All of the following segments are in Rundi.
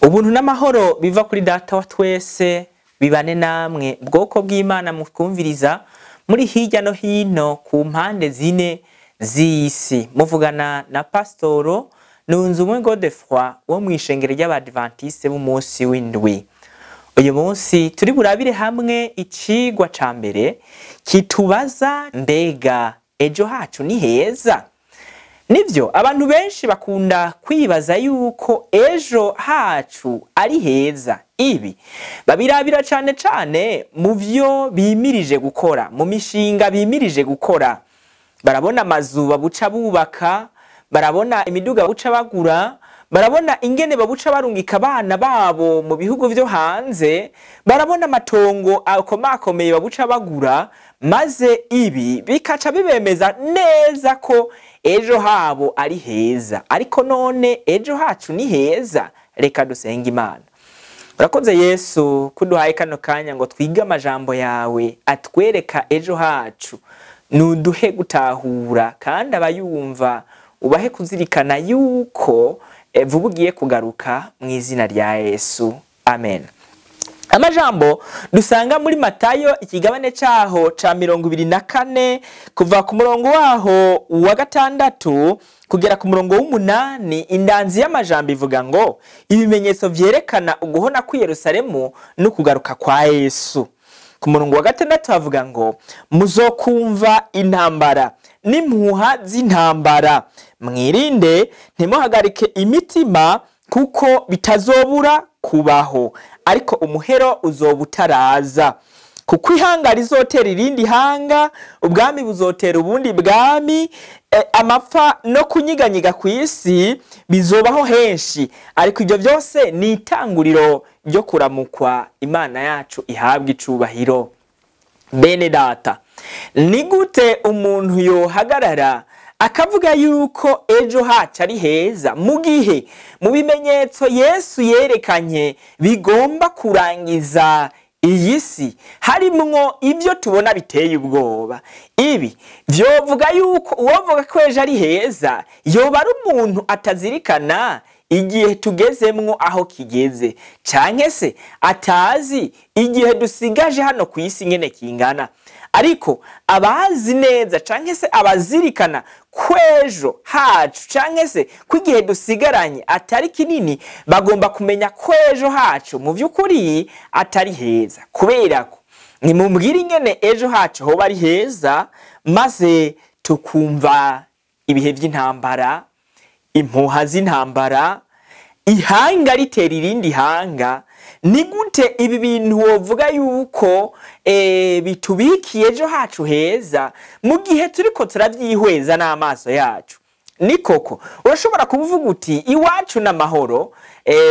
Ubuntu n'amahoro biva kuri Data wa twese bibane namwe bwoko bw'Imana mukumviriza muri hirya no hino ku mpande zine z'isi. Muvugana na Pasitoro Nunzumwe Godefroid wo mw'ishengero ry'Abadventiste b'umunsi w'indwi. Uyu munsi turi burabire hamwe icigwa ca mbere kitubaza mbega ejo hacu ni heza. Nivyo abantu benshi bakunda kwibaza yuko ejo hacu ari heza. Ibi babirabira cane mu vyo bimirije gukora, mu mishinga bimirije gukora. Barabona amazu babuca bubaka, barabona imiduga babuca bagura, barabona ingene babuca barungika abana babo mu bihugu vyo hanze, barabona amatongo akomakomeye babuca bagura, maze ibi bikaca bibemeza neza ko ejo habo ari heza. Ariko none ejo hacu ni heza? Reka dusenga Imana. Urakoze Yesu kuduhaye kano kanya ngo twige amajambo yawe atwereka ejo hacu. Nuduhe gutahura kandi abayumva ubahe kuzirikana yuko vuba ugiye kugaruka mu izina rya Yesu. Amen. Amajambo dusanga muri Matayo ikigabane caho ca 24 kuva ku murongo waho wa 6 kugera ku murongo w'8. Indanzi y'amajambo ivuga ngo ibimenyetso vyerekana uguhona ku Yerusalemu no kugaruka kwa Yesu. Ku murongo wa 6 havuga ngo muzokumva intambara n'impuha z'intambara, mwirinde ntimuhagarike imitima kuko bitazobura kubaho, ariko umuhero uzoba utaraza. Kuko ihanga rizotera irindi hanga, ubwami buzotera ubundi bwami, amapfa no kunyiganyiga ku isi bizobaho henshi, ariko ibyo byose ni itanguriro ryo kuramukwa. Imana yacu ihabwa icubahiro. Bene data, ni gute umuntu yohagarara akavuga yuko ejo hacu ari heza mu gihe mu bimenyetso Yesu yerekanye bigomba kurangiza iyi si harimwo ibyo tubona biteye ubwoba? Ibi vyovuga yuko uwovuga ko ejo ari heza yoba ari umuntu atazirikana igihe tugezemwo aho kigeze, canke se atazi igihe dusigaje hano ku isi ngene kingana. Ariko abazi neza canke se abazirikana kwejo hacu canke se kwigihe dusigaranye atari kinini, bagomba kumenya kwejo hacu mu vy'ukuri atari heza. Kuberako nimumbwira ingene ejo hacu hoba ari heza, maze tukumva ibihe vy'intambara, impuha z'intambara, ihanga ritera irindi hanga. Ni gute ibi bintu wovuga yuko bitubikiye ejo hacu heza mu gihe turiko turavyihweza n'amaso yacu? Ni koko urashobora kuvuga uti iwacu n'amahoro,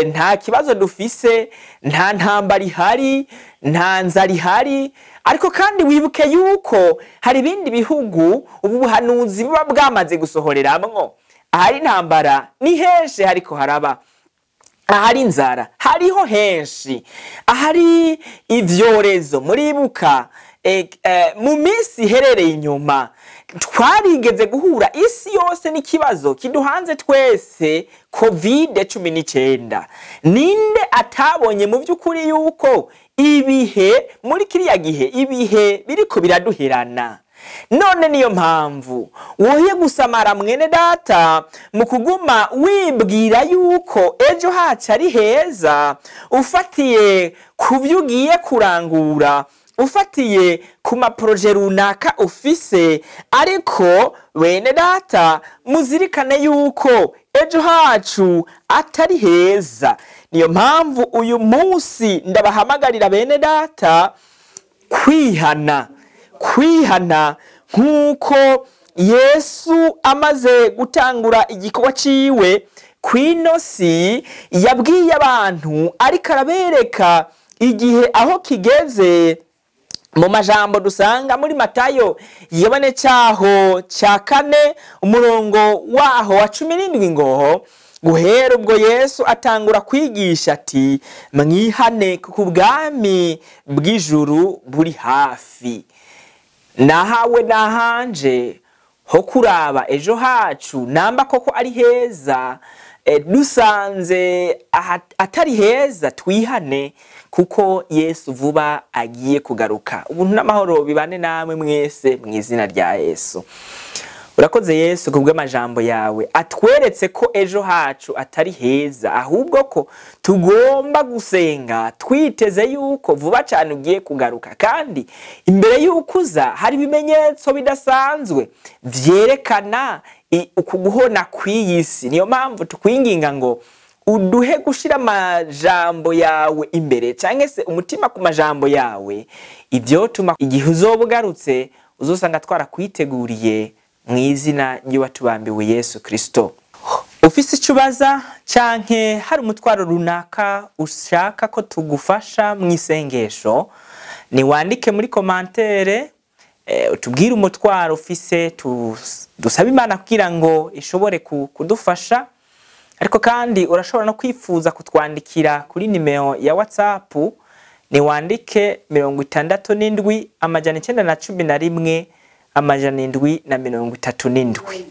nta kibazo dufise, nta ntambara ihari, nta nzara ihari. Ariko kandi wibuke yuko hari ibindi bihugu ubu buhanuzi buba bwamaze gusohoreramwo. Ahari intambara ni henshi hariko haraba, ahari inzara hariho henshi, ahari ivyorezo. Muribuka mu minsi iherereye inyuma twarigeze guhura isi yose n'ikibazo kiduhanze twese, COVID-19. Ninde atabonye mu vy'ukuri yuko ibihe muri kiriya gihe ibihe biriko biraduherana? None niyo mpamvu woye gusamara mwene data mu kuguma wibwira yuko ejo hacu ari heza, ufatiye ku byo ugiye kurangura, ufatiye ku maproje runaka ufise. Ariko bene data muzirikane yuko ejo hacu atari heza. Niyo mpamvu uyu munsi ndabahamagarira bene data kwihana nk'uko Yesu amaze gutangura igikorwa ciwe kw'ino si yabwiye abantu, ariko arabereka igihe aho kigeze mu majambo dusanga muri Matayo igabane caho ca 4 umurongo waho wa 17 ngo guhera ubwo Yesu atangura kwigisha ati mwihane kuko ubwami bw'ijuru buri hafi. Nahawe nahanje ho kuraba ejo hacu namba koko ari heza, dusanze atari heza twihane kuko Yesu vuba agiye kugaruka. Ubuntu n'amahoro bibane namwe mwese mu izina rya Yesu. Urakoze Yesu kubw'amajambo yawe atweretse ko ejo hacu atari heza, ahubwo ko tugomba gusenga twiteze yuko vuba cyane ugiye kugaruka, kandi imbere y'ukuza hari ibimenyetso bidasanzwe vyerekana ukuguhona kw'iyisi. Niyo mpamvu tukwinginga ngo uduhe gushira amajambo yawe imbere, canke se umutima ku majambo yawe, ivyo tuma igihe uzobugarutse uzosanga twarakwiteguriye mu izina ry'uwatubambiwe Yesu Kristo. Ufise icubaza canke hari umutwaro runaka ushaka ko tugufasha mu isengesho, ni wandike muri commentaire utubwire umutwaro ufise, dusaba Imana kugira ngo ishobore kudufasha. Ariko kandi urashobora no kwifuza kutwandikira kuri nimero ya WhatsApp, ni wandike 67 amajana 911 amajana 737.